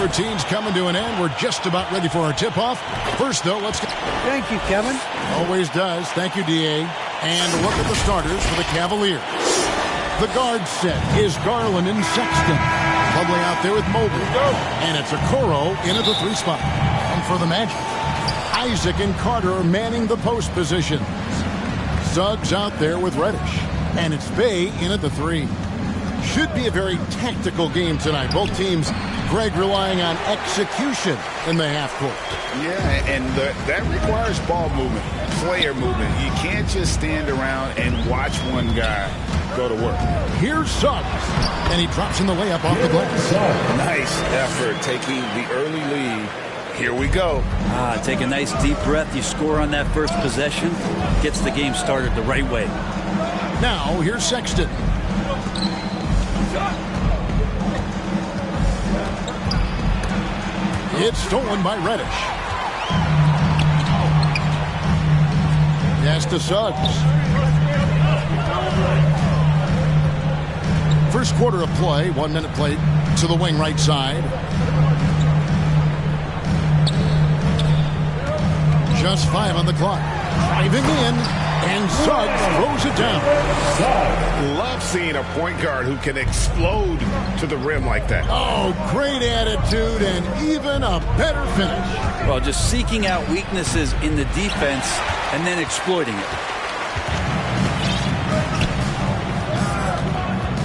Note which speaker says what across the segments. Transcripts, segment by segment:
Speaker 1: routine's coming to an end. We're just about ready for our tip-off. First, though, let's go.
Speaker 2: Thank you, Kevin.
Speaker 1: Always does. Thank you, D.A. And look at the starters for the Cavaliers. The guard set is Garland and Sexton. Plumlee out there with Mobley. And it's Okoro in at the 3 spot. And for the Magic, Isaac and Carter are manning the post positions. Suggs out there with Reddish. And it's Bey in at the 3. Should be a very tactical game tonight. Both teams, Greg, relying on execution in the half court.
Speaker 3: Yeah, and that requires ball movement, player movement. You can't just stand around and watch one guy go to work.
Speaker 1: Here's Suggs, and he drops in the layup off the glass.
Speaker 3: Nice effort taking the early lead. Here we go.
Speaker 4: Take a nice deep breath. You score on that first possession. Gets the game started the right way.
Speaker 1: Now, here's Sexton. It's stolen by Reddish. Yes, to Suggs. First quarter of play, 1 minute play to the wing right side. Just 5 on the clock. Driving in, and Suggs throws it down.
Speaker 3: Love seeing a point guard who can explode to the rim like that.
Speaker 1: Oh, great attitude and even a better finish.
Speaker 4: Well, just seeking out weaknesses in the defense and then exploiting it.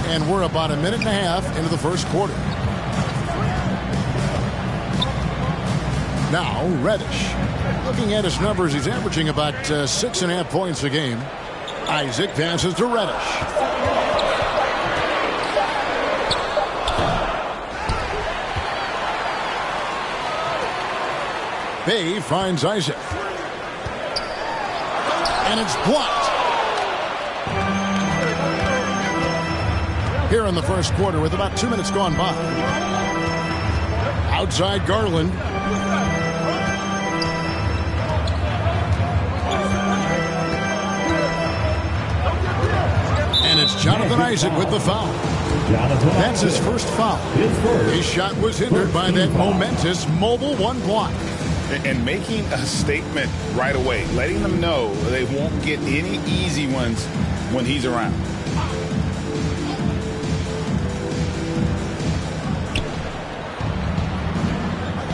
Speaker 1: And we're about a minute and a half into the first quarter. Now, Reddish. Looking at his numbers, he's averaging about 6.5 points a game. Isaac passes to Reddish. Bey finds Isaac. And it's blocked. Here in the first quarter with about 2 minutes gone by. Outside Garland. And it's Jonathan Isaac with the foul. That's his first foul. His shot was hindered by that momentous mobile 1 block.
Speaker 3: And making a statement right away, letting them know they won't get any easy ones when he's around.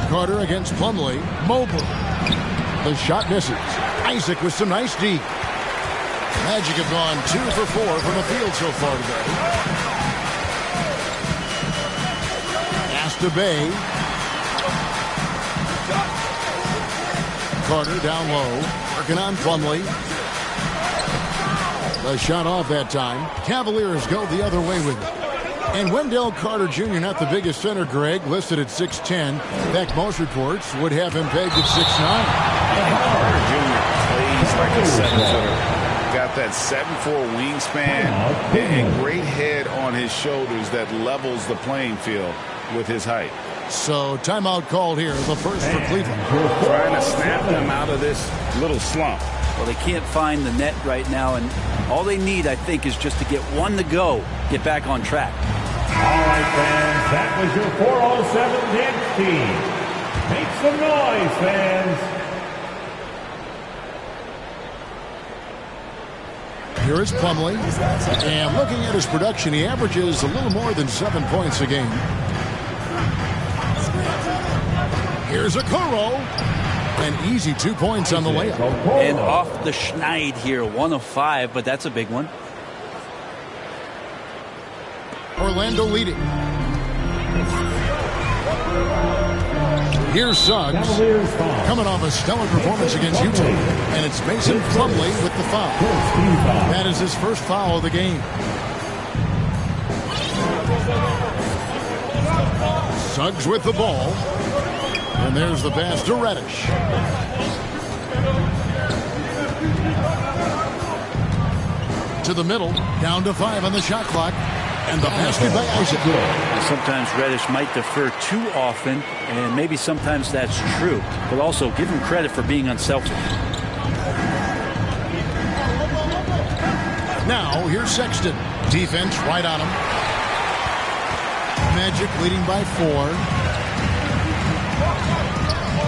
Speaker 1: Carter against Plumlee. Mobley. The shot misses. Isaac with some nice D. Magic have gone 2 for 4 from the field so far today. Pass to Bey. Carter down low. Working on Plumlee. The shot off that time. Cavaliers go the other way with it. And Wendell Carter Jr., not the biggest center, Greg, listed at 6'10". In fact, most reports would have him pegged at 6'9".
Speaker 3: Carter Jr. plays like a 7-footer. Got that 7'4" wingspan and great head on his shoulders that levels the playing field with his height.
Speaker 1: So timeout called here, the first for Cleveland.
Speaker 3: Trying to snap them out of this little slump.
Speaker 4: Well, they can't find the net right now, and all they need, I think, is just to get one to go, get back on track.
Speaker 5: All right, fans, that was your 407 Knicks team. Make some noise, fans.
Speaker 1: Here is Plumlee. And looking at his production, he averages a little more than 7 points a game. Here's Okoro. An easy 2 points on the layup.
Speaker 4: And off the schneid here, 1 of 5, but that's a big one.
Speaker 1: Orlando leading. Here's Suggs, coming off a stellar performance against Utah. And it's Mason Plumlee with the foul. That is his first foul of the game. Suggs with the ball. And there's the pass to Reddish. To the middle, down to 5 on the shot clock. And the basket by Isaac.
Speaker 4: Sometimes Reddish might defer too often, and maybe sometimes that's true. But also give him credit for being unselfish.
Speaker 1: Now, here's Sexton. Defense right on him. Magic leading by 4.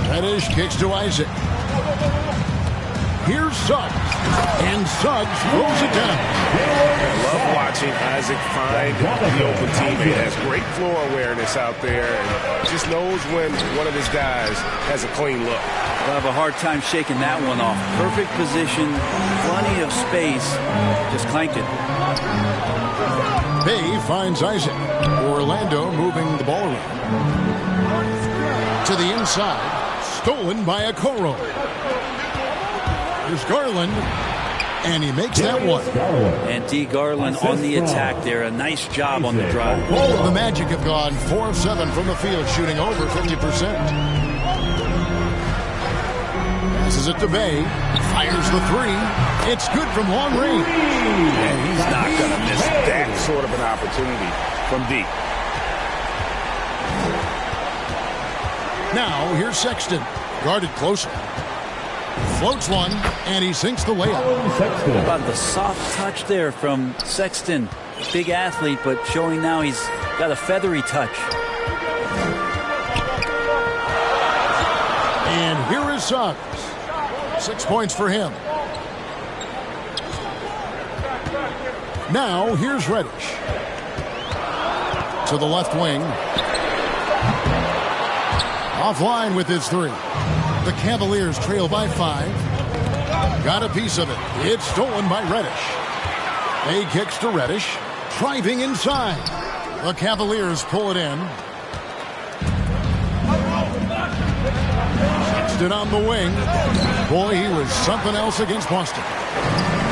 Speaker 1: Reddish kicks to Isaac. Here's Suggs. And Suggs throws it down.
Speaker 3: I love watching Isaac find the open teammate. Has great floor awareness out there and just knows when one of his guys has a clean look.
Speaker 4: We'll have a hard time shaking that one off. Perfect position, plenty of space. Just clanked it.
Speaker 1: Bay finds Isaac. Orlando moving the ball around. To the inside. Stolen by Okoro. Here's Garland. And he makes that one.
Speaker 4: And D. Garland on the attack there. A nice job on the drive.
Speaker 1: The Magic have gone 4 of 7 from the field, shooting over 50%. Passes it to Bay. Fires the three. It's good from long range.
Speaker 3: And he's not going to miss that sort of an opportunity from deep.
Speaker 1: Now, here's Sexton. Guarded closer. Floats one, and he sinks the layup.
Speaker 4: How about the soft touch there from Sexton? Big athlete, but showing now he's got a feathery touch.
Speaker 1: And here is Suggs. 6 points for him. Now, here's Reddish. To the left wing. Offline with his three. The Cavaliers trail by 5. Got a piece of it. It's stolen by Reddish. A kicks to Reddish. Driving inside. The Cavaliers pull it in. Sexton on the wing. Boy, he was something else against Boston.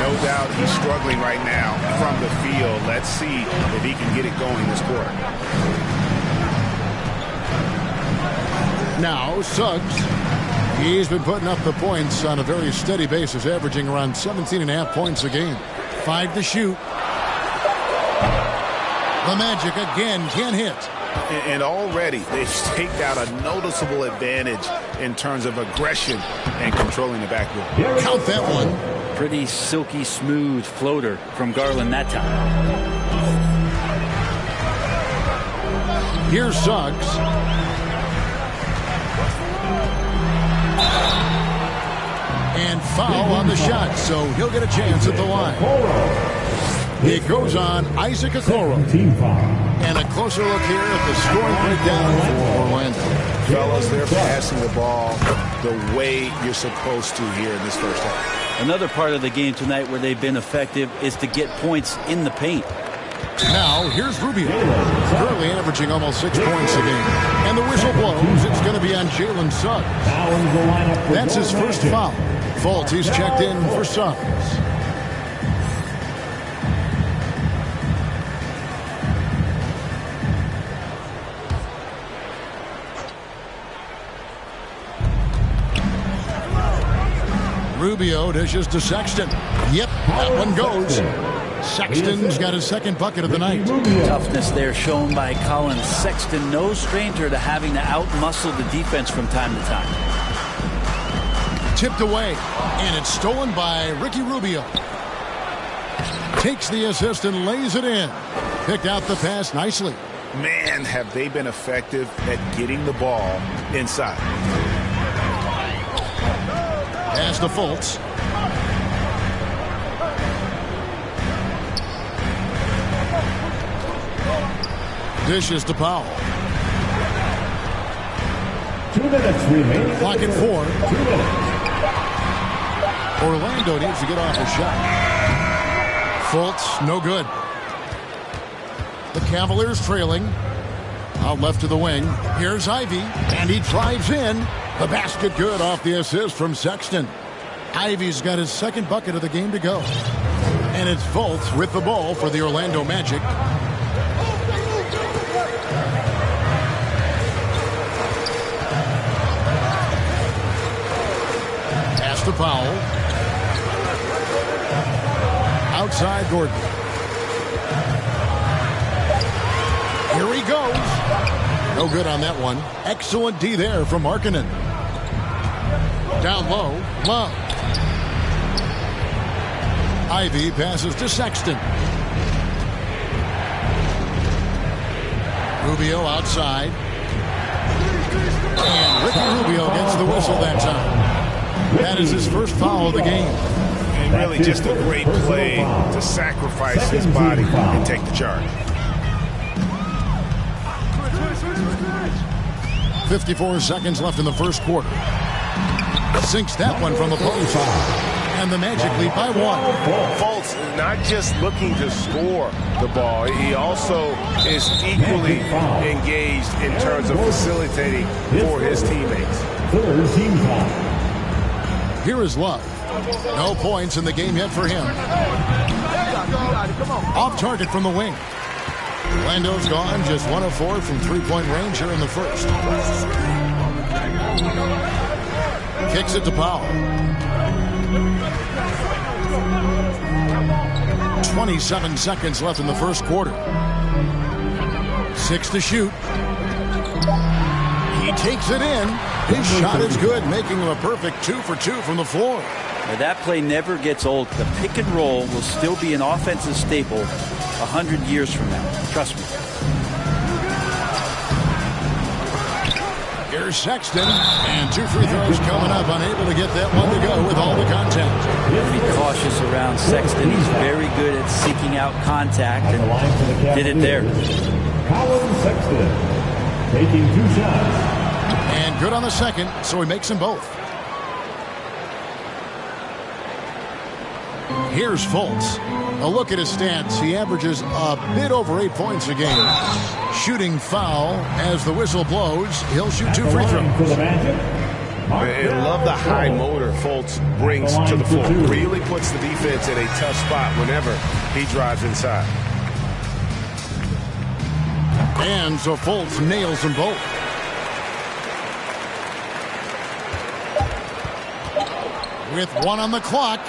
Speaker 3: No doubt he's struggling right now from the field. Let's see if he can get it going this quarter.
Speaker 1: Now, Suggs. He's been putting up the points on a very steady basis, averaging around 17.5 points a game. 5 to shoot. The Magic again can't hit.
Speaker 3: And already they've staked out a noticeable advantage in terms of aggression and controlling the backboard.
Speaker 1: Count that one.
Speaker 4: Pretty silky smooth floater from Garland that time.
Speaker 1: Here's Suggs. And foul on the shot, so he'll get a chance at the line. It goes on Isaac Okoro. And a closer look here at the scoring breakdown for Orlando.
Speaker 3: Fellas, they're passing the ball the way you're supposed to here in this first half.
Speaker 4: Another part of the game tonight where they've been effective is to get points in the paint.
Speaker 1: Now, here's Rubio. Currently averaging almost 6 points a game. And the whistle blows. It's going to be on Jalen Suggs. That's his first foul. Fultz, he's checked in for Suggs. Rubio dishes to Sexton. Yep, that one goes. Sexton's got his second bucket of the night.
Speaker 4: Toughness there shown by Colin Sexton. No stranger to having to outmuscle the defense from time to time.
Speaker 1: Tipped away, and it's stolen by Ricky Rubio. Takes the assist and lays it in. Picked out the pass nicely.
Speaker 3: Man, have they been effective at getting the ball inside.
Speaker 1: Pass to Fultz. Dishes to Powell.
Speaker 5: 2 minutes remaining.
Speaker 1: Clock at 4.
Speaker 5: 2 minutes.
Speaker 1: Orlando needs to get off a shot. Fultz, no good. The Cavaliers trailing. Out left to the wing. Here's Ivy, and he drives in. The basket good off the assist from Sexton. Ivy's got his second bucket of the game to go. And it's Fultz with the ball for the Orlando Magic. Pass to Powell. Outside Gordon. Here he goes. No good on that one. Excellent D there from Markkanen. Down low, Love. Ivy passes to Sexton. Rubio outside. And Ricky Rubio gets the whistle that time. That is his first foul of the game.
Speaker 3: And really just a great play to sacrifice his body and take the charge.
Speaker 1: 54 seconds left in the first quarter. Sinks that one from the post. And the Magic lead by 1.
Speaker 2: Fultz not just looking to score the ball, he also is equally engaged in terms of facilitating for his teammates.
Speaker 5: Third team foul.
Speaker 1: Here is Love. No points in the game yet for him. Off target from the wing. Orlando's gone just 1 of 4 from three-point range here in the first. Kicks it to Powell. 27 seconds left in the first quarter. 6 to shoot. He takes it in. His shot is good, making him a perfect 2 for 2 from the floor.
Speaker 4: Now, that play never gets old. The pick and roll will still be an offensive staple 100 years from now. Trust me.
Speaker 1: Here's Sexton, and 2 free throws coming up, unable to get that one to go with all the contact.
Speaker 4: Be cautious around Sexton. He's very good at seeking out contact and did it there.
Speaker 5: Colin Sexton taking 2 shots.
Speaker 1: And good on the second, so he makes them both. Here's Fultz. A look at his stats. He averages a bit over 8 points a game. Shooting foul as the whistle blows. He'll shoot 2 free throws.
Speaker 5: For the Magic.
Speaker 2: I love the high motor Fultz brings to the floor. Really puts the defense in a tough spot whenever he drives inside.
Speaker 1: And so Fultz nails them both. With 1 on the clock.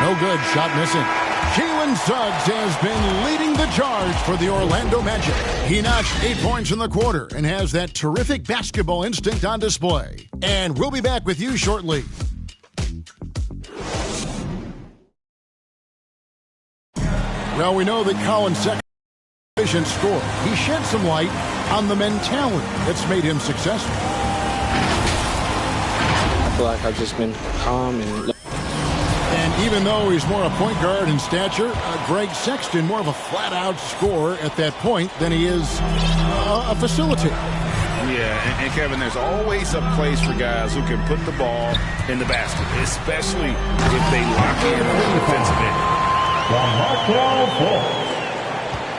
Speaker 1: No good. Shot missing. Jalen Suggs has been leading the charge for the Orlando Magic. He notched 8 points in the quarter and has that terrific basketball instinct on display. And we'll be back with you shortly. Well, we know that Colin Sexton is an efficient scorer. He shed some light on the mentality that's made him successful.
Speaker 6: I feel like I've just been calm and
Speaker 1: even though he's more a point guard in stature, Greg Sexton more of a flat-out scorer at that point than he is a facilitator.
Speaker 3: Yeah, and Kevin, there's always a place for guys who can put the ball in the basket, especially if they lock in on the defensive end.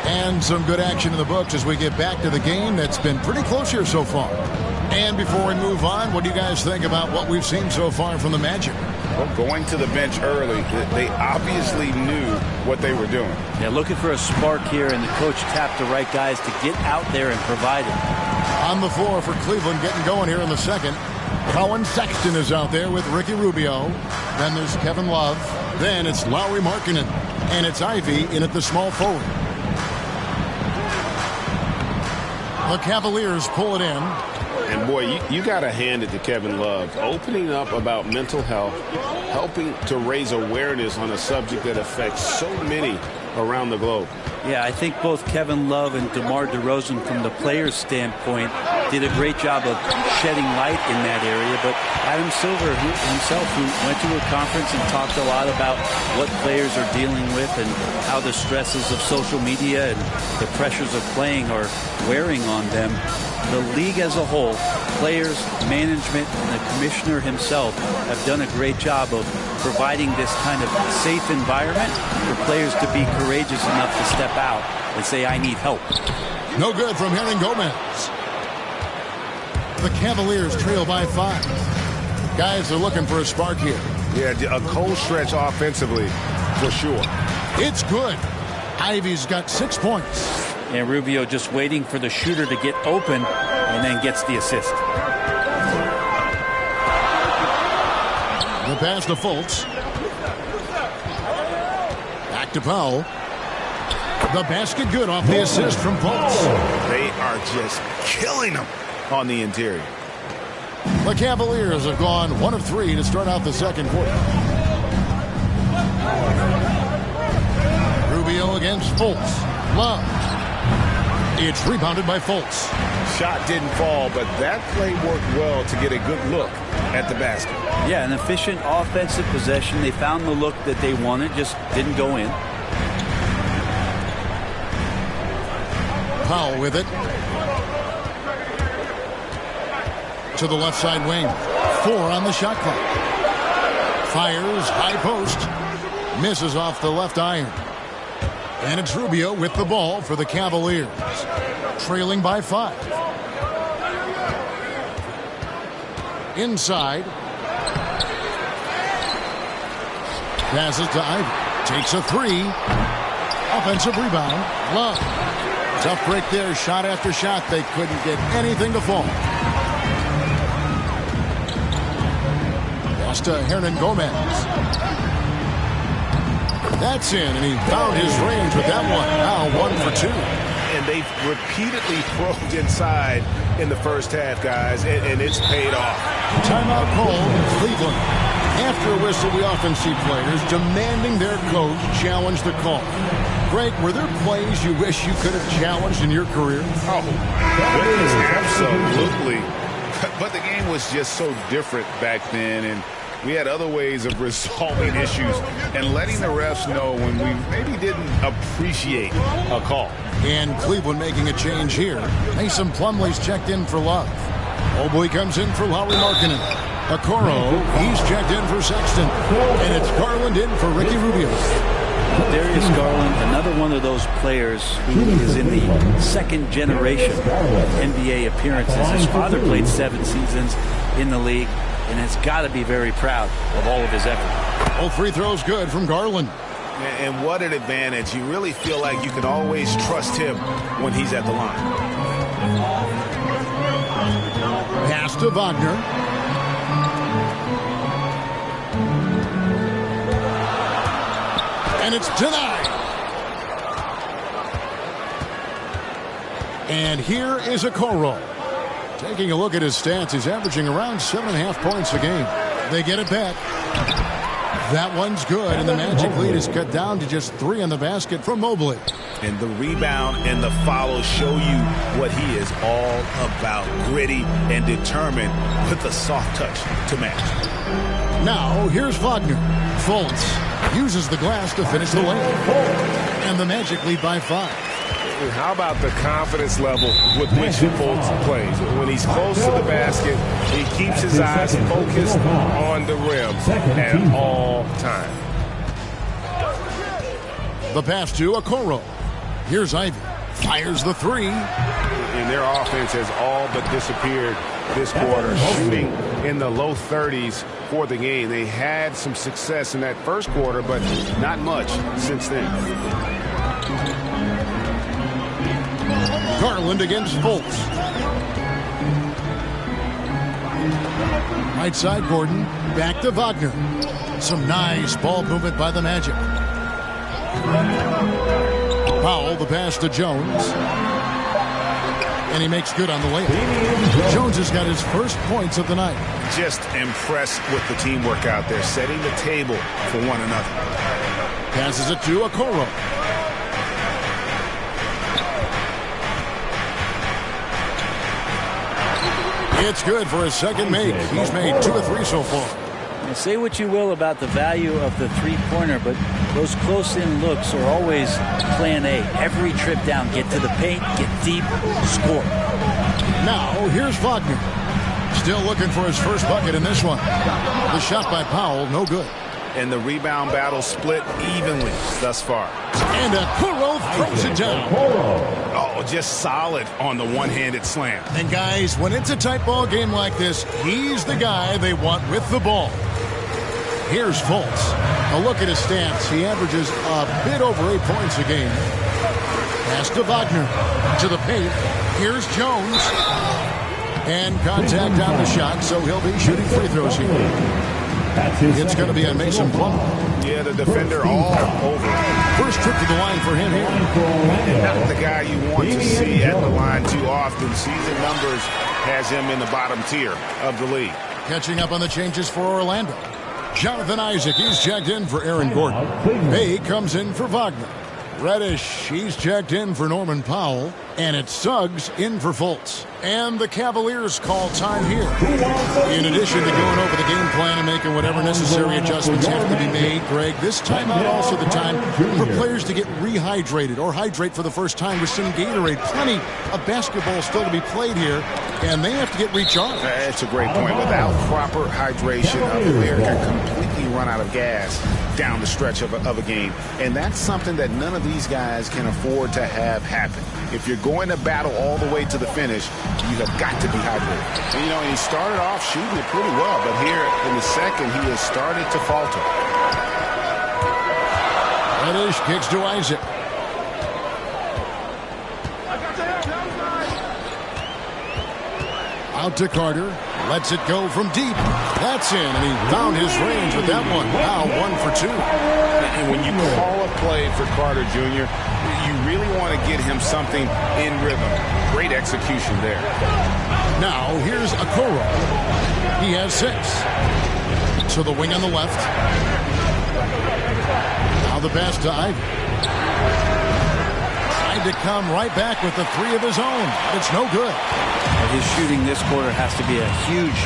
Speaker 1: And some good action in the books as we get back to the game that's been pretty close here so far. And before we move on, what do you guys think about what we've seen so far from the Magic?
Speaker 3: Well, going to the bench early, they obviously knew what they were doing.
Speaker 4: Yeah, looking for a spark here, and the coach tapped the right guys to get out there and provide it.
Speaker 1: On the floor for Cleveland getting going here in the second. Colin Sexton is out there with Ricky Rubio. Then there's Kevin Love. Then it's Lauri Markkanen. And it's Ivy in at the small forward. The Cavaliers pull it in.
Speaker 2: And, boy, you got to hand it to Kevin Love. Opening up about mental health, helping to raise awareness on a subject that affects so many around the globe.
Speaker 4: Yeah, I think both Kevin Love and DeMar DeRozan, from the player's standpoint, did a great job of shedding light in that area. But Adam Silver himself, who went to a conference and talked a lot about what players are dealing with and how the stresses of social media and the pressures of playing are wearing on them. The league as a whole, players, management, and the commissioner himself have done a great job of providing this kind of safe environment for players to be courageous enough to step out and say, I need help.
Speaker 1: No good from Hernan Gomez. The Cavaliers trail by 5. Guys are looking for a spark here.
Speaker 2: Yeah, a cold stretch offensively for sure.
Speaker 1: It's good. Ivy's got 6 points.
Speaker 4: And Rubio just waiting for the shooter to get open and then gets the assist.
Speaker 1: The pass to Fultz. Back to Powell. The basket good off the assist from Fultz.
Speaker 3: They are just killing them on the interior.
Speaker 1: The Cavaliers have gone 1 of 3 to start out the second quarter. Rubio against Fultz. Love. It's rebounded by Fultz.
Speaker 3: shot didn't fall, but that play worked well to get a good look at the basket.
Speaker 4: Yeah, an efficient offensive possession. They found the look that they wanted, just didn't go in.
Speaker 1: Powell with it. To the left side wing. 4 on the shot clock. Fires, high post. Misses off the left iron. And it's Rubio with the ball for the Cavaliers. Trailing by 5. Inside. Passes to Ivey. Takes a 3. Offensive rebound. Love. Tough break there. Shot after shot. They couldn't get anything to fall. Pass to Hernangomez. That's in, and he found his range with that one. Now 1 for 2.
Speaker 2: And they've repeatedly probed inside in the first half, guys, and it's paid off.
Speaker 1: Timeout called Cleveland. After a whistle, we often see players demanding their coach challenge the call. Greg, were there plays you wish you could have challenged in your career?
Speaker 3: Oh, my goodness, absolutely. But the game was just so different back then, and we had other ways of resolving issues and letting the refs know when we maybe didn't appreciate a call.
Speaker 1: And Cleveland making a change here. Mason Plumlee's checked in for Love. Mobley comes in for Lauri Markkanen. Okoro, he's checked in for Sexton. And it's Garland in for Ricky Rubio.
Speaker 4: Darius Garland, another one of those players who is in the second generation of NBA appearances. His father played 7 seasons in the league and has got to be very proud of all of his effort.
Speaker 1: All free throws good from Garland.
Speaker 2: And what an advantage. You really feel like you can always trust him when he's at the line.
Speaker 1: Pass to Wagner. And it's denied. And here is Okoro. Taking a look at his stats, he's averaging around 7.5 points a game. They get it back. That one's good, and the Magic lead is cut down to just 3 in the basket from Mobley.
Speaker 2: And the rebound and the follow show you what he is all about. Gritty and determined with a soft touch to match.
Speaker 1: Now, here's Wagner. Fultz uses the glass to finish the lane. And the Magic lead by 5.
Speaker 7: How about the confidence level with which Fultz plays? When he's close to the basket, he keeps his eyes focused on the rim at all times.
Speaker 1: The pass to Okoro. Here's Ivey. Fires the 3.
Speaker 7: And their offense has all but disappeared this quarter, shooting in the low 30s for the game. They had some success in that first quarter, but not much since then.
Speaker 1: Garland against Fultz. Right side, Gordon. Back to Wagner. Some nice ball movement by the Magic. Powell, the pass to Jones. And he makes good on the layup. Jones has got his first points of the night.
Speaker 2: Just impressed with the teamwork out there, setting the table for one another.
Speaker 1: Passes it to Okoro. It's good for his second make. He's made 2 of 3 so far.
Speaker 4: Now, say what you will about the value of the three-pointer, but those close-in looks are always plan A. Every trip down, get to the paint, get deep, score.
Speaker 1: Now, here's Wagner. Still looking for his first bucket in this one. The shot by Powell, no good.
Speaker 2: And the rebound battle split evenly thus far.
Speaker 1: And Okoro throws it down.
Speaker 2: Oh, just solid on the one-handed slam.
Speaker 1: And guys, when it's a tight ball game like this, he's the guy they want with the ball. Here's Fultz. A look at his stats. He averages a bit over 8 points a game. Pass to Wagner. To the paint. Here's Jones. And contact on the shot, so he'll be shooting free throws here. It's going to be on Mason Plumlee.
Speaker 2: Yeah, the defender all over.
Speaker 1: First trip to the line for him here.
Speaker 2: Not the guy you want to see at the line too often. Season numbers has him in the bottom tier of the league.
Speaker 1: Catching up on the changes for Orlando. Jonathan Isaac, he's checked in for Aaron Gordon. Bay comes in for Wagner. Reddish, he's checked in for Norman Powell. And it's Suggs in for Fultz. And the Cavaliers call time here. In addition to going over the game plan and making whatever necessary adjustments have to be made, Greg, this timeout also the time for players to get rehydrated or hydrate for the first time with some Gatorade. Plenty of basketball still to be played here, and they have to get recharged.
Speaker 3: That's a great point. Without proper hydration, a player can completely run out of gas down the stretch of a game. And that's something that none of these guys can afford to have happen. If you're going to battle all the way to the finish, you have got to be hydrated. And, you know, he started off shooting it pretty well, but here in the second, he has started to falter.
Speaker 1: Reddish kicks to Isaac. Out to Carter. Lets it go from deep. That's in, and he found his range with that one. Wow, 1 for 2.
Speaker 2: And when you call a play for Carter Jr., you really want to get him something in rhythm. Great execution there.
Speaker 1: Now, here's Okoro. He has 6. To the wing on the left. Now the pass to Ivey. Tried to come right back with the 3 of his own. It's no good.
Speaker 4: His shooting this quarter has to be a huge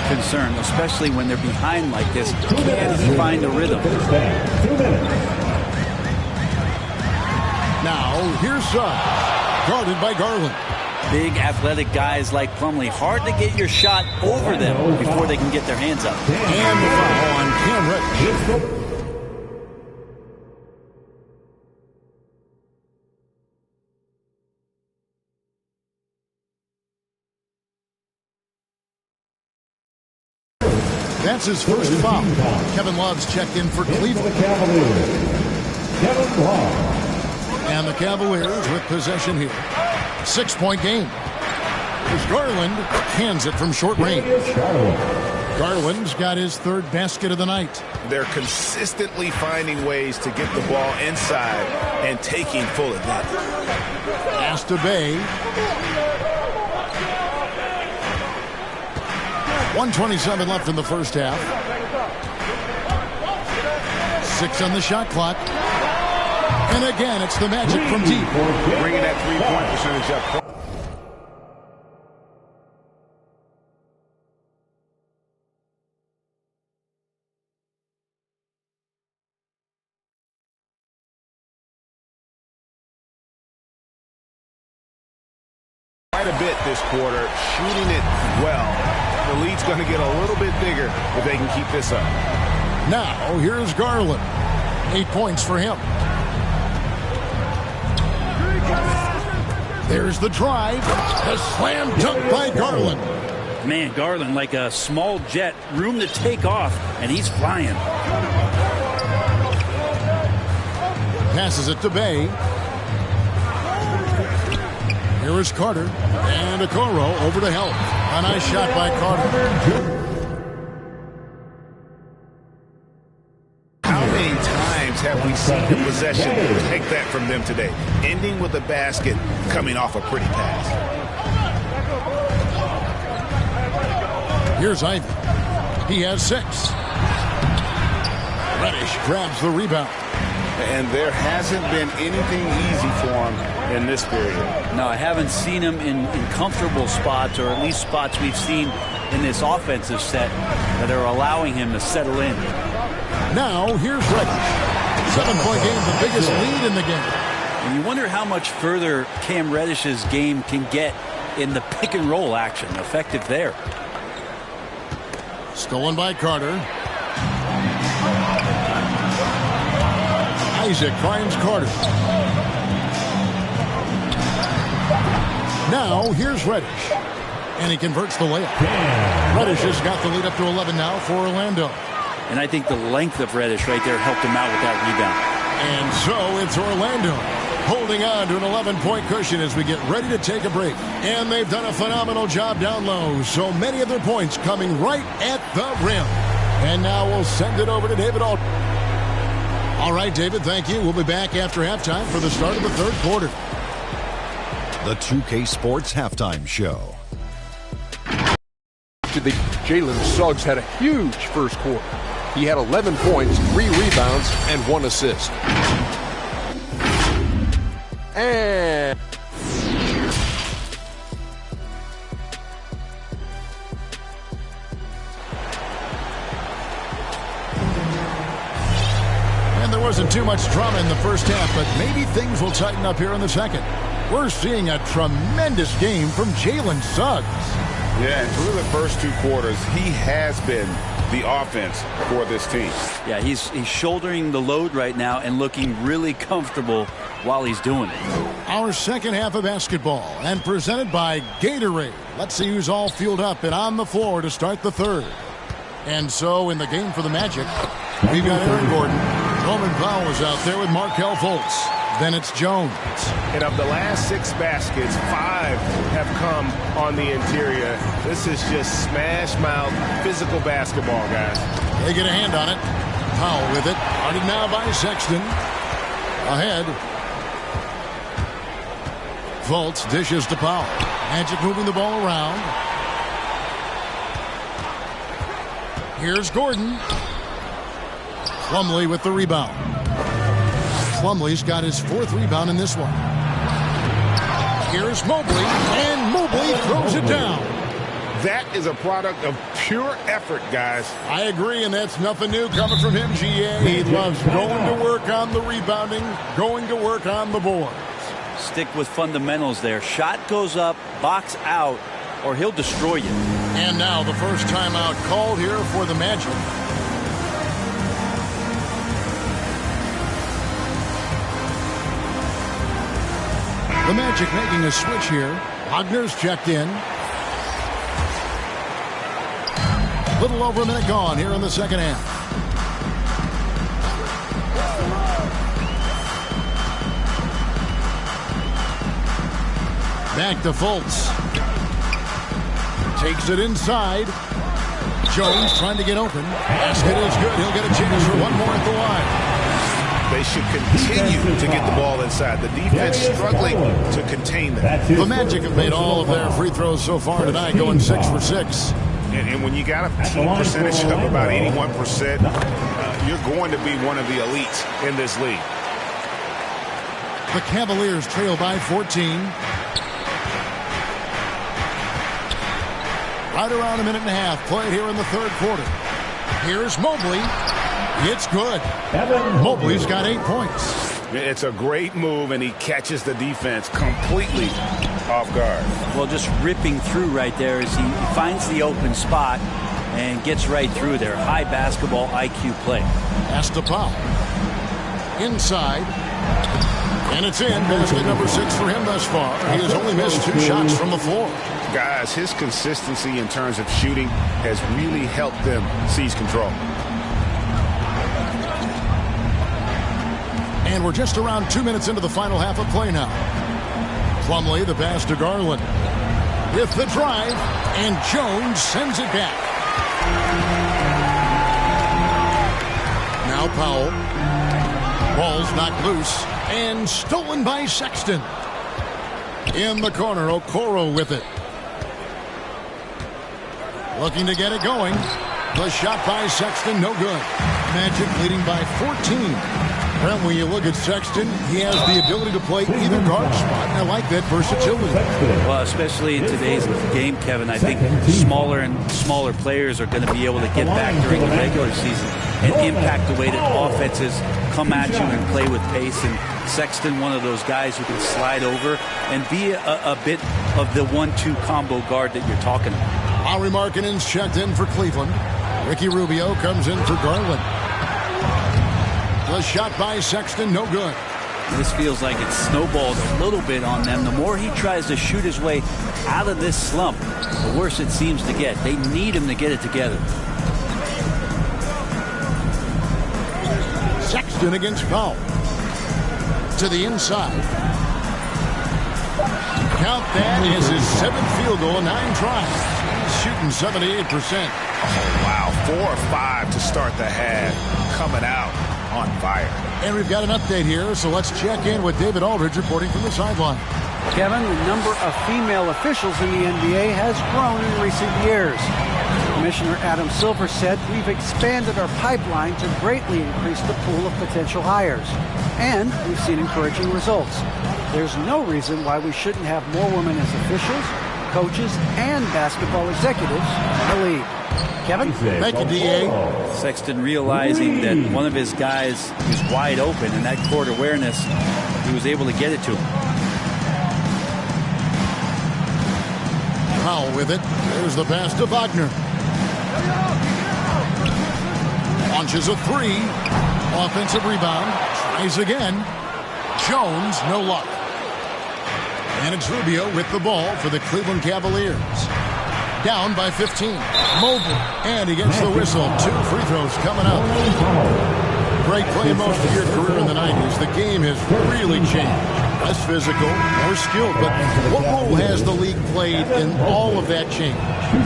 Speaker 4: concern, especially when they're behind like this. Can he find a rhythm?
Speaker 1: Now, here's guarded by Garland.
Speaker 4: Big athletic guys like Plumlee. Hard to get your shot over them before they can get their hands up.
Speaker 1: And the foul on Cam Reddish. That's his first foul. Kevin Love's checked in for Cleveland.
Speaker 5: Kevin Love.
Speaker 1: And the Cavaliers with possession here. 6-point game. As Garland hands it from short range. Garland's got his 3rd basket of the night.
Speaker 3: They're consistently finding ways to get the ball inside and taking full advantage.
Speaker 1: Pass to Bay. 1:27 left in the first half. 6 on the shot clock. And again, it's the Magic from deep.
Speaker 7: Bringing that 3-point percentage up. Quite a bit this quarter, shooting it well. The lead's going to get a little bit bigger if they can keep this up.
Speaker 1: Now, here's Garland. 8 points for him. There's the drive. The slam dunk by Garland.
Speaker 4: Man, Garland like a small jet. Room to take off, and he's flying.
Speaker 1: Passes it to Bay. Here is Carter. And Okoro over to help. A nice shot by Carter.
Speaker 3: How many times have we seen the possession take that from them today? Ending with a basket, coming off a pretty pass.
Speaker 1: Here's Ivey. He has 6. Reddish grabs the rebound.
Speaker 2: And there hasn't been anything easy for him in this period.
Speaker 4: No, I haven't seen him in comfortable spots, or at least spots we've seen in this offensive set that are allowing him to settle in.
Speaker 1: Now, here's Reddish. 7-point game, the biggest lead in the game.
Speaker 4: And you wonder how much further Cam Reddish's game can get in the pick and roll action. Effective there.
Speaker 1: Stolen by Carter. Isaac finds Carter. Now, here's Reddish. And he converts the layup. Reddish has got the lead up to 11 now for Orlando.
Speaker 4: And I think the length of Reddish right there helped him out with that rebound.
Speaker 1: And so it's Orlando holding on to an 11-point cushion as we get ready to take a break. And they've done a phenomenal job down low. So many of their points coming right at the rim. And now we'll send it over to David Aldridge. All right, David, thank you. We'll be back after halftime for the start of the 3rd quarter.
Speaker 8: The 2K Sports Halftime Show.
Speaker 9: Jalen Suggs had a huge first quarter. He had 11 points, 3 rebounds, and 1 assist. And
Speaker 1: wasn't too much drama in the first half, but maybe things will tighten up here in the second. We're seeing a tremendous game from Jalen Suggs.
Speaker 3: Yeah, and through the first 2 quarters, he has been the offense for this team.
Speaker 4: Yeah, he's shouldering the load right now and looking really comfortable while he's doing it.
Speaker 1: Our second half of basketball, and presented by Gatorade. Let's see who's all fueled up and on the floor to start the third. And so in the game for the Magic, we've got Aaron Gordon. Norman Powell is out there with Markelle Fultz. Then it's Jones.
Speaker 7: And of the last 6 baskets, 5 have come on the interior. This is just smash mouth physical basketball, guys.
Speaker 1: They get a hand on it. Powell with it. Guarded now by Sexton. Ahead. Fultz dishes to Powell. Magic moving the ball around. Here's Gordon. Plumlee with the rebound. Plumlee's got his 4th rebound in this one. Here's Mobley, and Mobley throws it down.
Speaker 7: That is a product of pure effort, guys.
Speaker 1: I agree, and that's nothing new coming from him, GA. He loves going to work on the rebounding, going to work on the board.
Speaker 4: Stick with fundamentals there. Shot goes up, box out, or he'll destroy you.
Speaker 1: And now the first timeout called here for the Magic. The Magic making a switch here. Wagner's checked in. Little over a minute gone here in the second half. Back to Fultz. Takes it inside. Jones trying to get open. Basket is good. He'll get a chance for one more at the line.
Speaker 3: They should continue to get the ball inside. The defense struggling to contain them.
Speaker 1: The Magic have made all of their free throws so far tonight, going 6 for 6.
Speaker 3: And when you got a team percentage of about 81%, you're going to be one of the elites in this league.
Speaker 1: The Cavaliers trail by 14. Right around a minute and a half played here in the third quarter. Here's Mobley. It's good. Mobley's got 8 points.
Speaker 3: It's a great move, and he catches the defense completely off guard.
Speaker 4: Well, just ripping through right there as he finds the open spot and gets right through there. High basketball IQ play.
Speaker 1: Pass to Powell. Inside. And it's in. Basket number 6 for him thus far. He has only missed 2 shots from the floor.
Speaker 3: Guys, his consistency in terms of shooting has really helped them seize control.
Speaker 1: And we're just around 2 minutes into the final half of play now. Plumlee, the pass to Garland. With the drive, and Jones sends it back. Now Powell. Ball's knocked loose and stolen by Sexton. In the corner, Okoro with it. Looking to get it going. The shot by Sexton, no good. Magic leading by 14. Well, when you look at Sexton, he has the ability to play either guard spot, and I like that versatility.
Speaker 4: Well, especially in today's game, Kevin, I think smaller and smaller players are going to be able to get back during the regular season and impact the way that offenses come at you and play with pace. And Sexton, one of those guys who can slide over and be a bit of the 1-2 combo guard that you're talking about.
Speaker 1: Lauri Markkanen's checked in for Cleveland. Ricky Rubio comes in for Garland. The shot by Sexton, no good.
Speaker 4: This feels like it's snowballed a little bit on them. The more he tries to shoot his way out of this slump, the worse it seems to get. They need him to get it together.
Speaker 1: Sexton against Powell. To the inside. Count that as his 7th field goal in 9 tries. He's shooting 78%.
Speaker 3: Oh, wow. 4 or 5 to start the half. Coming out on fire.
Speaker 1: And we've got an update here, so let's check in with David Aldridge reporting from the sideline.
Speaker 10: Kevin, the number of female officials in the NBA has grown in recent years. Commissioner Adam Silver said, "We've expanded our pipeline to greatly increase the pool of potential hires. And we've seen encouraging results. There's no reason why we shouldn't have more women as officials, coaches, and basketball executives in the league." Kevin?
Speaker 1: Thank you, D.A.
Speaker 4: Sexton realizing that one of his guys is wide open, and that court awareness, he was able to get it to him.
Speaker 1: Powell with it. There's the pass to Wagner. Launches a three. Offensive rebound. Tries again. Jones, no luck. And it's Rubio with the ball for the Cleveland Cavaliers. Down by 15. Mobley. And he gets the whistle. 2 free throws coming up. Great play most of your career in the 90s. The game has really changed. Less physical, more skilled. But what role has the league played in all of that change?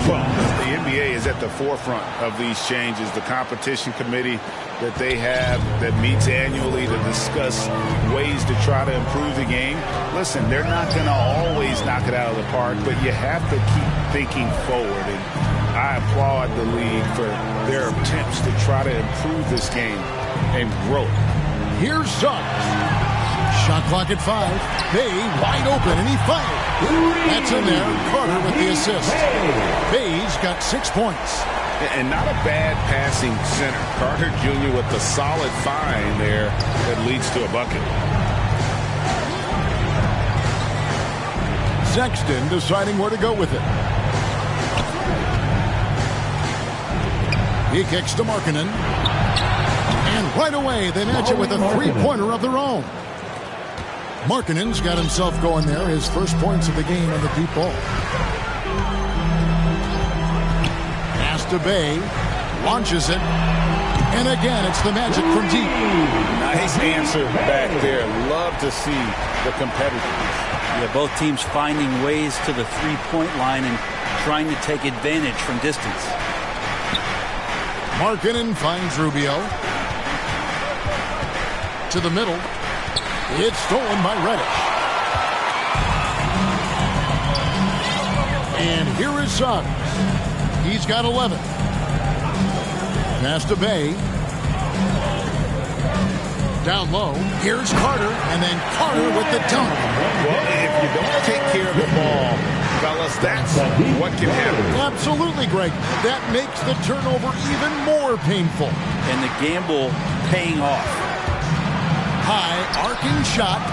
Speaker 3: Well, the NBA is at the forefront of these changes. The competition committee that they have that meets annually to discuss ways to try to improve the game. Listen, they're not going to always knock it out of the park, but you have to keep thinking forward. And I applaud the league for their attempts to try to improve this game and grow it.
Speaker 1: Here's Suggs. Shot clock at 5. Bay wide open, and he fired. That's in there. Carter with the assist. Bay's got 6 points.
Speaker 3: And not a bad passing center. Carter Jr. with the solid find there that leads to a bucket.
Speaker 1: Sexton deciding where to go with it. He kicks to Markkanen. And right away, they match it with a three-pointer of their own. Markkanen's got himself going there. His first points of the game on the deep ball. Pass to Bay. Launches it. And again, it's the Magic from deep.
Speaker 3: Nice answer back there. Love to see the competitiveness.
Speaker 4: Yeah, both teams finding ways to the three-point line and trying to take advantage from distance.
Speaker 1: Markkanen finds Rubio. To the middle. It's stolen by Reddish. And here is Suggs. He's got 11. Pass to Bay. Down low. Here's Carter. And then Carter with the dunk.
Speaker 3: Well, if you don't take care of the ball, fellas, that's what can happen.
Speaker 1: Absolutely, Greg. That makes the turnover even more painful.
Speaker 4: And the gamble paying off.
Speaker 1: High arcing shot.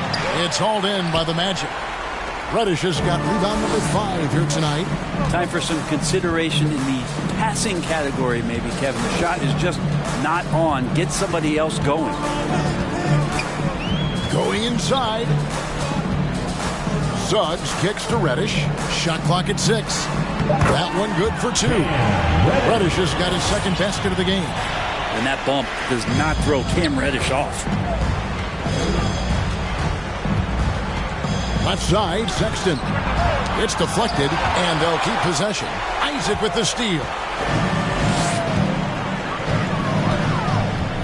Speaker 1: It's hauled in by the Magic. Reddish has got rebound number 5 here tonight.
Speaker 4: Time for some consideration in the passing category, maybe, Kevin. The shot is just not on. Get somebody else going.
Speaker 1: Going inside. Suggs kicks to Reddish. Shot clock at 6. That one good for 2. Reddish has got his second basket of the game.
Speaker 4: And that bump does not throw Cam Reddish off.
Speaker 1: Left side, Sexton. It's deflected, and they'll keep possession. Isaac with the steal.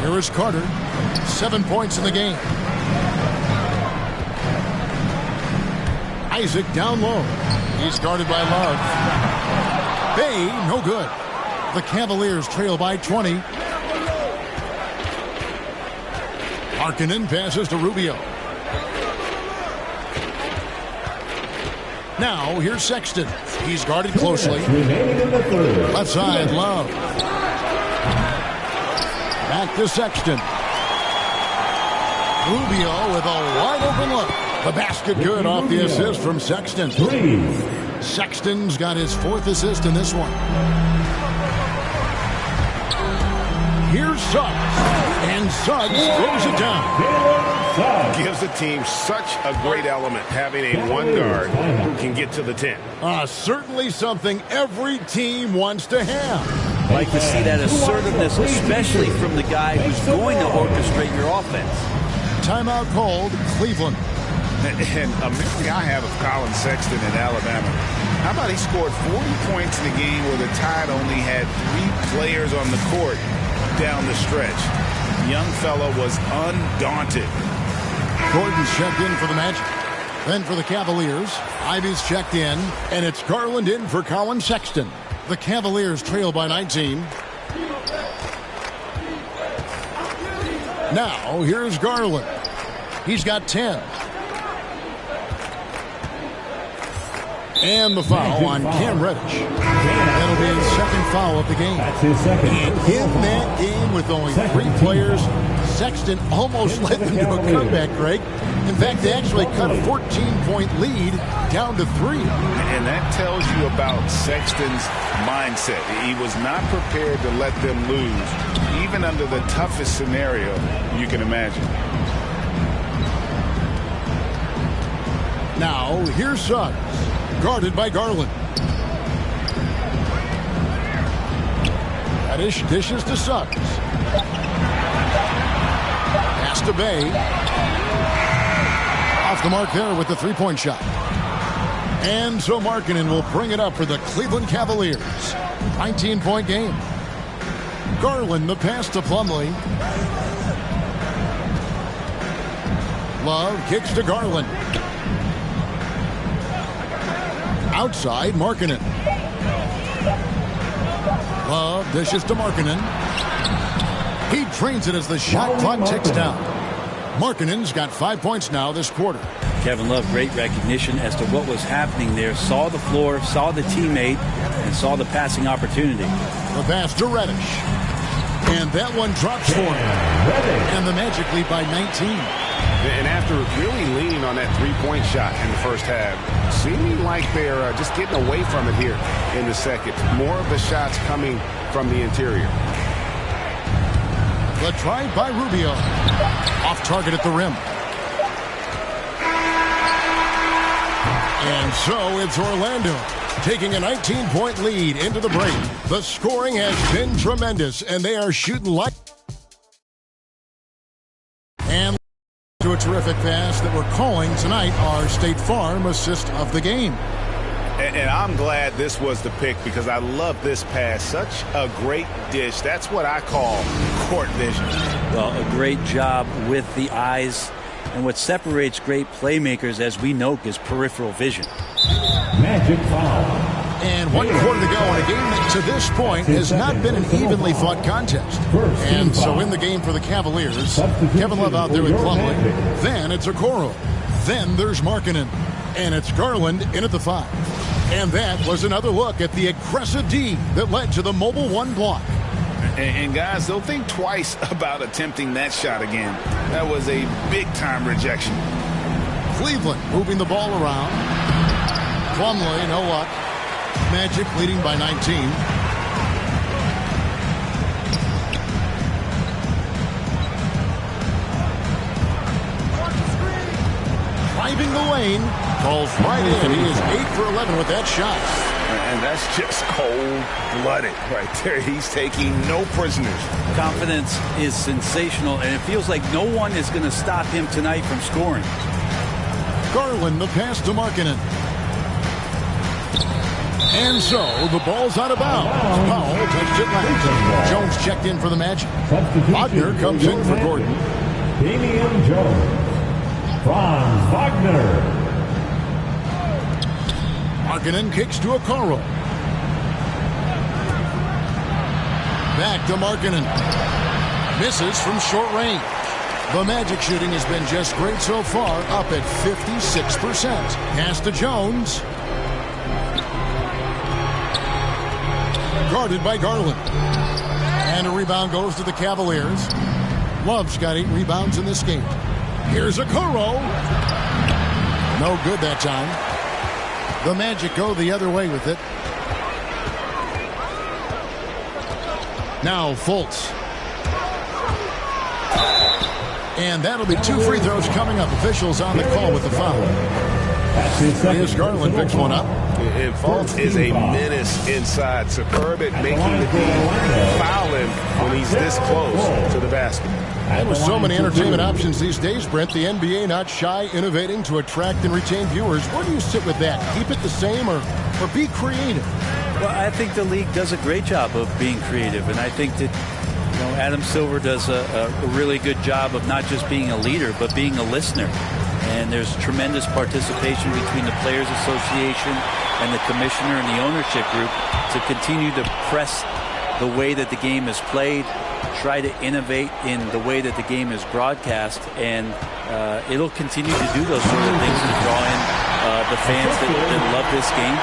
Speaker 1: Here is Carter. 7 points in the game. Isaac down low. He's guarded by Love. Bay, no good. The Cavaliers trail by 20. Markkanen passes to Rubio. Now, here's Sexton. He's guarded closely. Left side, Love. Back to Sexton. Rubio with a wide open look. The basket good off the assist from Sexton. Sexton's got his 4th assist in this one. Here's Suggs. And Suggs throws it down.
Speaker 7: Gives the team such a great element having a one guard who can get to the 10.
Speaker 1: Certainly something every team wants to have.
Speaker 4: Like to see that assertiveness, especially from the guy who's going to orchestrate your offense.
Speaker 1: Timeout called, Cleveland.
Speaker 3: And a memory I have of Colin Sexton in Alabama. How about he scored 40 points in a game where the Tide only had 3 players on the court down the stretch. Young fella was undaunted.
Speaker 1: Gordon's checked in for the Magic. Then for the Cavaliers, Ivy's checked in, and it's Garland in for Colin Sexton. The Cavaliers trail by 19. Now, here's Garland. He's got 10. And the foul on Cam Reddish. That'll be his second foul of the game.
Speaker 5: That's his second.
Speaker 1: And in that game with only 3 players, Sexton almost led them to a comeback, Greg. In fact, they actually cut a 14-point lead down to 3.
Speaker 3: And that tells you about Sexton's mindset. He was not prepared to let them lose, even under the toughest scenario you can imagine.
Speaker 1: Now, here's Suggs, guarded by Garland. Reddish dishes to Suggs. Pass to Bay. Off the mark there with the 3-point shot. And so Markkanen will bring it up for the Cleveland Cavaliers. 19-point game. Garland the pass to Plumlee. Love kicks to Garland. Outside, Markkanen. Love dishes to Markkanen. He drains it as the shot clock ticks down. Markkanen's got 5 points now this quarter.
Speaker 4: Kevin Love, great recognition as to what was happening there. Saw the floor, saw the teammate, and saw the passing opportunity.
Speaker 1: The pass to Reddish. And that one drops for him. And the Magic lead by 19.
Speaker 7: And after really leaning on that 3-point shot in the first half, seeming like they're just getting away from it here in the second. More of the shots coming from the interior.
Speaker 1: The drive by Rubio. Off target at the rim. And so it's Orlando taking a 19-point lead into the break. The scoring has been tremendous, and they are shooting like... And to a terrific pass that we're calling tonight our State Farm assist of the game.
Speaker 3: And I'm glad this was the pick because I love this pass. Such a great dish. That's what I call court vision.
Speaker 4: Well, a great job with the eyes. And what separates great playmakers, as we know, is peripheral vision.
Speaker 5: Magic foul.
Speaker 1: And 1 quarter to go in a game that to this point has not been an evenly fought contest. And so in the game for the Cavaliers, Kevin Love out there with Plumlee. Then it's Okoro. Then there's Markkanen. And it's Garland in at the 5. And that was another look at the aggressive D that led to the mobile 1 block.
Speaker 3: And guys, they'll think twice about attempting that shot again. That was a big-time rejection.
Speaker 1: Cleveland moving the ball around. Plumlee, no luck. Magic leading by 19. Driving the lane. Falls right in. He is 8 for 11 with that shot.
Speaker 3: And that's just cold-blooded right there. He's taking no prisoners.
Speaker 4: Confidence is sensational, and it feels like no one is going to stop him tonight from scoring.
Speaker 1: Garland, the pass to Markkanen. And so the ball's out of bounds. Powell touched it last. Jones checked in for the Magic. Wagner comes in for Gordon.
Speaker 5: Damian Jones. Franz Wagner.
Speaker 1: Markkanen kicks to Okoro. Back to Markkanen. Misses from short range. The Magic shooting has been just great so far, up at 56%. Pass to Jones. Guarded by Garland. And a rebound goes to the Cavaliers. Love's got 8 rebounds in this game. Here's Okoro. No good that time. The Magic go the other way with it. Now Fultz. And that'll be 2 free throws coming up. Officials on the call with the foul. Here's Garland picks one up.
Speaker 7: And Fultz is a menace inside. Superb at making the D. Foul him when he's this close to the basket.
Speaker 1: And with so many entertainment options these days, Brent, the NBA not shy, innovating to attract and retain viewers. Where do you sit with that? Keep it the same or be creative?
Speaker 4: Well, I think the league does a great job of being creative, and I think that Adam Silver does a really good job of not just being a leader, but being a listener. And there's tremendous participation between the Players Association and the commissioner and the ownership group to continue to press the way that the game is played, try to innovate in the way that the game is broadcast, and it'll continue to do those sort of things to draw in the fans that love this game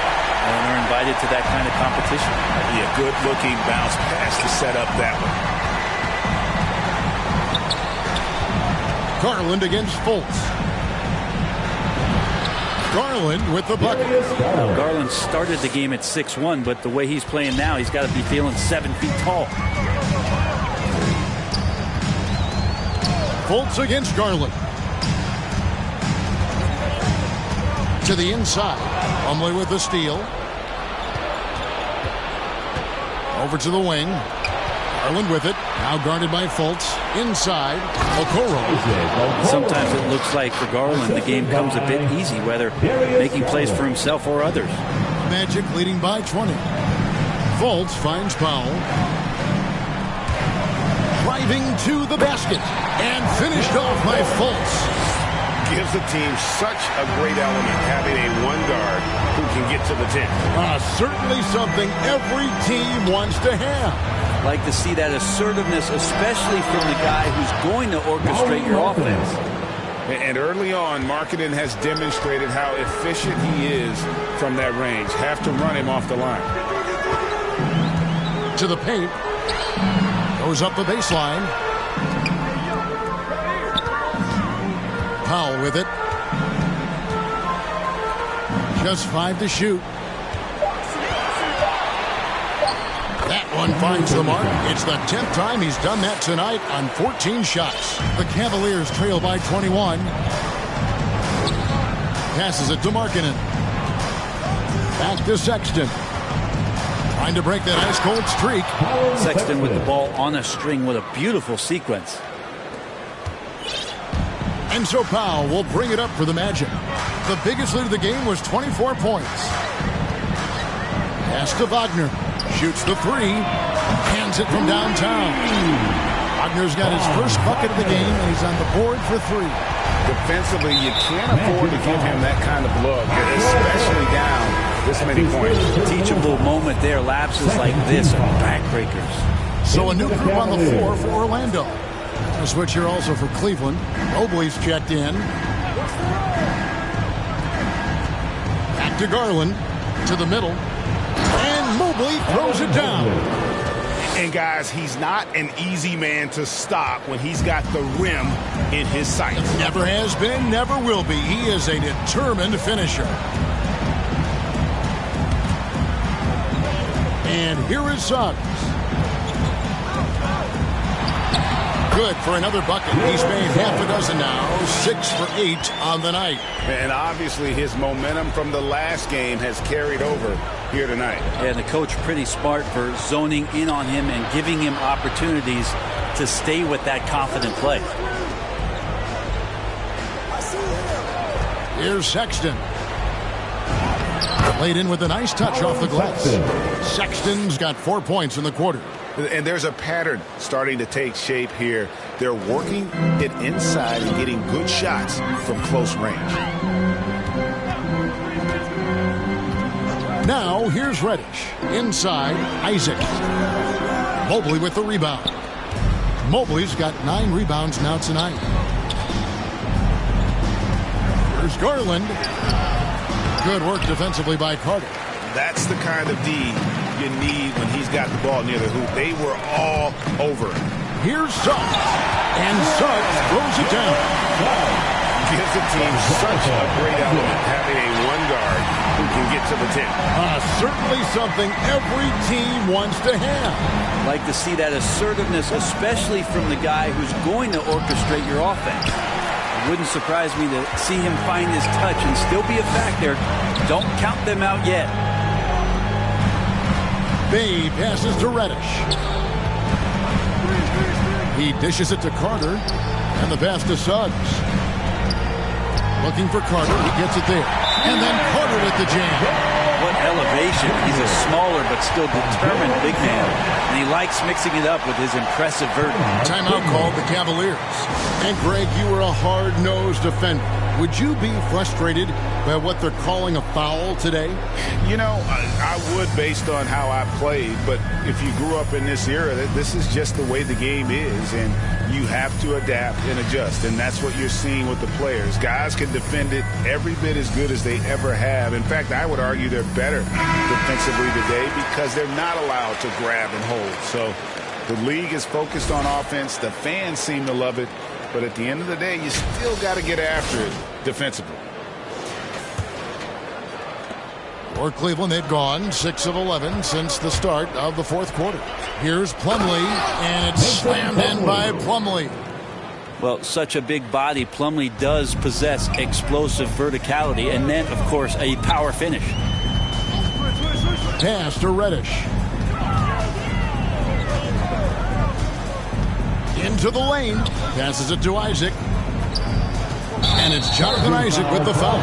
Speaker 4: and are invited to that kind of competition.
Speaker 3: Yeah, good-looking bounce pass to set up that one.
Speaker 1: Garland against Fultz. Garland with the bucket.
Speaker 4: Now, Garland started the game at 6'1", but the way he's playing now, he's got to be feeling 7 feet tall.
Speaker 1: Fultz against Garland. To the inside. Plumlee with the steal. Over to the wing. Garland with it. Now guarded by Fultz. Inside. Okoro.
Speaker 4: Sometimes it looks like for Garland the game comes a bit easy, whether making plays for himself or others.
Speaker 1: Magic leading by 20. Fultz finds Powell. Driving to the basket. And finished off by Fultz.
Speaker 2: Gives the team such a great element having a one guard who can get to the 10.
Speaker 1: Certainly something every team wants to have.
Speaker 4: Like to see that assertiveness, especially from the guy who's going to orchestrate your offense.
Speaker 3: And early on, Markkanen has demonstrated how efficient he is from that range. Have to run him off the line.
Speaker 1: To the paint. Goes up the baseline. Powell with it. Just 5 to shoot. That one finds the mark. It's the 10th time he's done that tonight on 14 shots. The Cavaliers trail by 21. Passes it to Markkanen. Back to Sexton. Trying to break that ice-cold streak.
Speaker 4: Sexton with the ball on a string with a beautiful sequence.
Speaker 1: And so Powell will bring it up for the Magic. The biggest lead of the game was 24 points. Pass to Wagner. Shoots the 3. Hands it from downtown. Wagner's got his first bucket of the game, and he's on the board for 3.
Speaker 3: Defensively, you can't afford to give him that kind of look, especially down this many points.
Speaker 4: Teachable moment there. Lapses like this are backbreakers.
Speaker 1: So a new group on the floor for Orlando. A switch here also for Cleveland. Mobley's checked in. Back to Garland. To the middle. And Mobley throws it down.
Speaker 2: And guys, he's not an easy man to stop when he's got the rim in his sights.
Speaker 1: Never has been, never will be. He is a determined finisher. And here is Suggs. Good for another bucket. He's made half a dozen now. 6 for 8 on the night.
Speaker 3: And obviously his momentum from the last game has carried over here tonight.
Speaker 4: And the coach pretty smart for zoning in on him and giving him opportunities to stay with that confident play.
Speaker 1: Here's Sexton. Laid in with a nice touch off the glass. Sexton's got 4 points in the quarter.
Speaker 3: And there's a pattern starting to take shape here. They're working it inside and getting good shots from close range.
Speaker 1: Now here's Reddish. Inside, Isaac. Mobley with the rebound. Mobley's got 9 rebounds now tonight. Here's Garland. Good work defensively by Carter.
Speaker 3: That's the kind of D you need when he's got the ball near the hoop. They were all over.
Speaker 1: Here's Suggs. And Suggs throws it down.
Speaker 2: Gives the team such a great element having a one guard who can get to the 10.
Speaker 1: Certainly something every team wants to have.
Speaker 4: Like to see that assertiveness, especially from the guy who's going to orchestrate your offense. It wouldn't surprise me to see him find his touch and still be a factor. Don't count them out yet.
Speaker 1: Bay passes to Reddish. He dishes it to Carter. And the pass to Suggs. Looking for Carter. He gets it there. And then Carter with the jam.
Speaker 4: What elevation. He's a smaller but still determined big man. And he likes mixing it up with his impressive vert.
Speaker 1: Timeout called the Cavaliers. And Greg, you were a hard-nosed defender. Would you be frustrated by what they're calling a foul today?
Speaker 3: You know, I would based on how I played, but if you grew up in this era, this is just the way the game is, and you have to adapt and adjust, and that's what you're seeing with the players. Guys can defend it every bit as good as they ever have. In fact, I would argue they're better defensively today because they're not allowed to grab and hold. So the league is focused on offense. The fans seem to love it. But at the end of the day, you still got to get after it defensively.
Speaker 1: For Cleveland, they've gone 6 of 11 since the start of the fourth quarter. Here's Plumlee, and it's slammed in by Plumlee.
Speaker 4: Well, such a big body, Plumlee does possess explosive verticality, and then, of course, a power finish.
Speaker 1: Pass to Reddish. Into the lane. Passes it to Isaac. And it's Jonathan Isaac with the foul.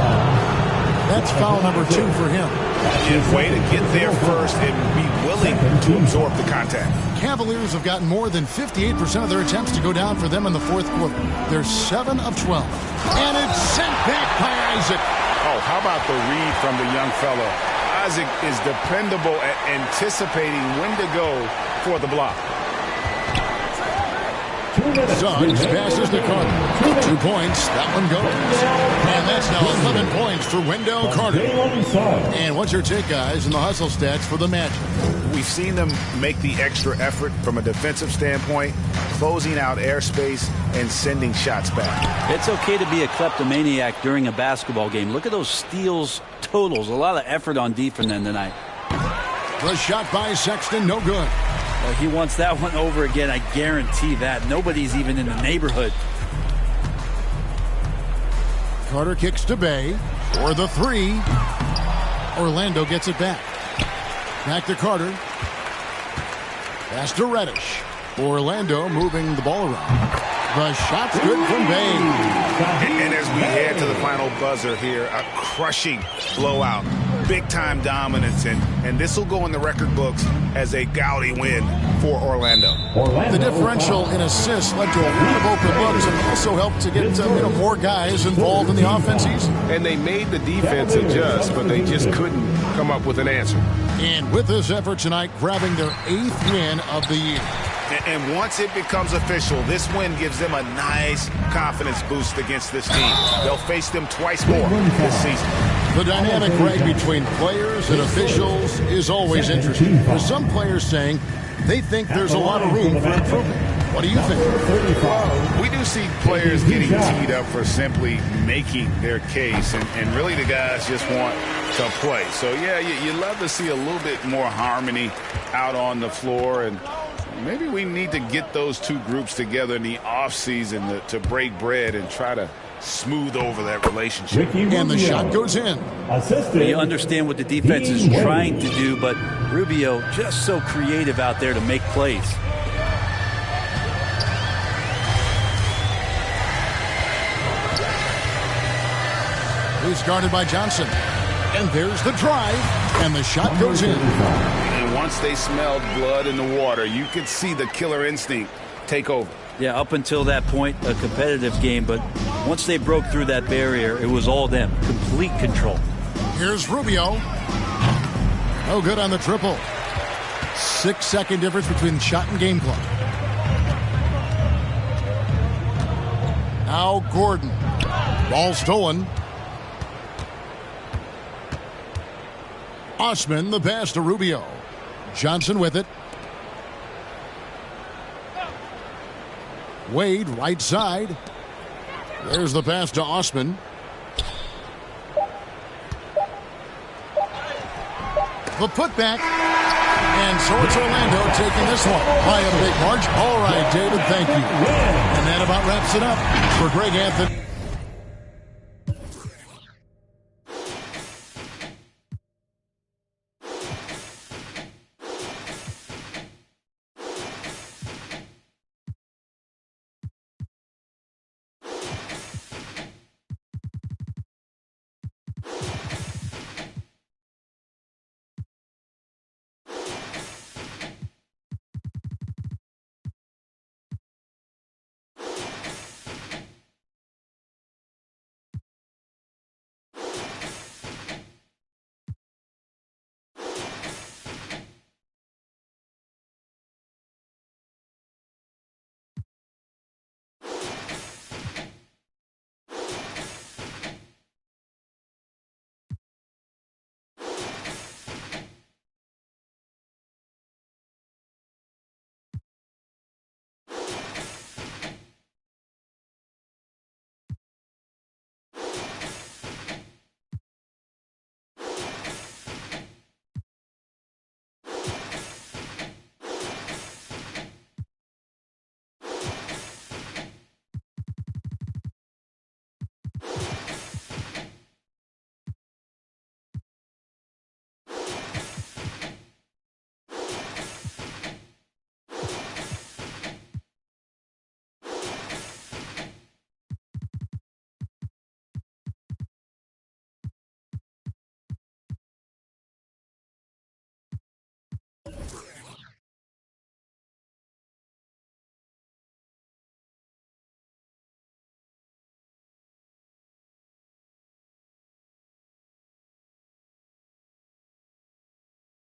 Speaker 1: That's foul number 2 for him.
Speaker 3: And way to get there first and be willing to absorb the contact.
Speaker 1: Cavaliers have gotten more than 58% of their attempts to go down for them in the fourth quarter. They're 7 of 12. And it's sent back by Isaac.
Speaker 3: Oh, how about the read from the young fellow? Isaac is dependable at anticipating when to go for the block.
Speaker 1: Suggs passes to Carter. 2 points. That one goes. And that's now 11 points for Wendell Carter. And what's your take, guys, in the hustle stats for the Magic?
Speaker 3: We've seen them make the extra effort from a defensive standpoint, closing out airspace and sending shots back.
Speaker 4: It's okay to be a kleptomaniac during a basketball game. Look at those steals totals. A lot of effort on D from them tonight.
Speaker 1: The shot by Sexton, no good.
Speaker 4: Well, he wants that one over again, I guarantee that. Nobody's even in the neighborhood.
Speaker 1: Carter kicks to Bay for the 3. Orlando gets it back. Back to Carter. Pass to Reddish. Orlando moving the ball around. The shot's good from Bay.
Speaker 3: And as we head to the final buzzer here, a crushing blowout. Big-time dominance, and this will go in the record books as a gaudy win for Orlando.
Speaker 1: The differential in assists led to a lot of open looks and also helped to get more guys involved in the offense easy.
Speaker 7: And they made the defense adjust, but they just couldn't come up with an answer.
Speaker 1: And with this effort tonight, grabbing their 8th win of the year.
Speaker 3: And once it becomes official, this win gives them a nice confidence boost against this team. They'll face them twice more this season.
Speaker 1: The dynamic right between players and officials is always interesting. There's some players saying they think there's a lot of room for improvement. What do you think?
Speaker 3: We do see players getting teed up for simply making their case, and really the guys just want to play. So, yeah, you love to see a little bit more harmony out on the floor, and maybe we need to get those two groups together in the offseason to break bread and try to smooth over that relationship.
Speaker 1: And the shot goes in.
Speaker 4: You understand what the defense is trying to do, but Rubio just so creative out there to make plays.
Speaker 1: He's guarded by Johnson. And there's the drive, and the shot goes in.
Speaker 3: And once they smelled blood in the water, you could see the killer instinct take over.
Speaker 4: Yeah, up until that point, a competitive game, but once they broke through that barrier, it was all them. Complete control.
Speaker 1: Here's Rubio. No good on the triple. 6-second difference between shot and game clock. Now Gordon. Ball stolen. Osman, the pass to Rubio. Johnson with it. Wade, right side. There's the pass to Osman. The putback. And so it's Orlando taking this one by a big margin. All right, David, thank you. And that about wraps it up for Greg Anthony.